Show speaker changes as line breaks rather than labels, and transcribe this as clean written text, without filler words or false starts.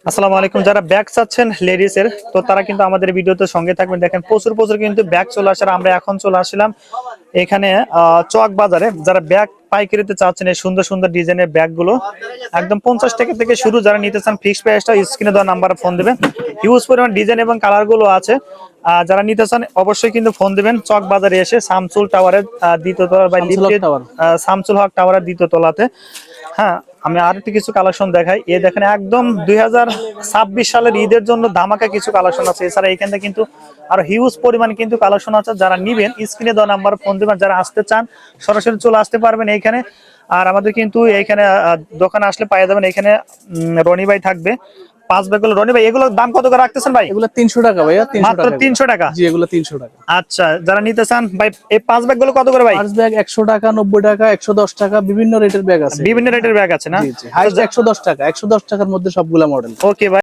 আসসালামু আলাইকুম। যারা ব্যাগ চাচ্ছেন লেডিস এর, তো তারা কিন্তু আমাদের ভিডিওতে সঙ্গে থাকবেন। দেখেন প্রচুর প্রচুর কিন্তু ব্যাগ চলে আসে। আর আমরা এখন চলে আসলাম এখানে চক বাজারে। যারা ব্যাগ পাইকারিতে চাচ্ছেন এই সুন্দর সুন্দর ডিজাইনের ব্যাগ গুলো একদম 50 টাকা থেকে শুরু। যারা নিতে চান ফিক্সড প্রাইসটা স্ক্রিনে দেওয়া নাম্বারে ফোন দিবেন। হিউজ পরিমাণ ডিজাইন এবং কালার গুলো আছে। যারা নিতে চান অবশ্যই কিন্তু ফোন দিবেন। চক বাজারে এসে শামসুল টাওয়ারের দ্বিতীয় তলা বা
শামসুল হক
লিফটের
টাওয়ার।
শামসুল হক টাওয়ারের দ্বিতীয় তলাতে। হ্যাঁ, আমি আর একটু কিছু কালেকশন দেখাই। এ দেখেন একদম 2026 সালের ঈদের জন্য ধামাকা কিছু কালেকশন আছে। এছাড়া এখানে কিন্তু আরো হিউজ পরিমাণ কিন্তু কালেকশন আছে। যারা নিবেন স্ক্রিনে দেওয়া নাম্বার ফোন দিবেন। যারা আসতে চান সরাসরি চলে আসতে পারবেন এইখানে। আর আমাদের কিন্তু এইখানে দোকানে আসলে পাওয়া যাবেন। এখানে রনি ভাই থাকবে। 5 ব্যাগ গুলো রনি ভাই, এগুলোর দাম কত করে রাখতেছেন ভাই?
এগুলো 300 টাকা ভাইয়া, 300
মাত্র
টাকা।
300 টাকা?
জি, এগুলো 300 টাকা।
আচ্ছা, যারা নিতে চান ভাই এই 5 ব্যাগ গুলো কত করে ভাই?
ফার্স্ট ব্যাগ 100 টাকা, 90 টাকা, 110 টাকা, বিভিন্ন রেটের ব্যাগ আছে।
বিভিন্ন রেটের ব্যাগ আছে না?
জি জি, হাইস্ট 110 টাকা, 110 টাকার মধ্যে সবগুলা মডেল।
ওকে ভাই।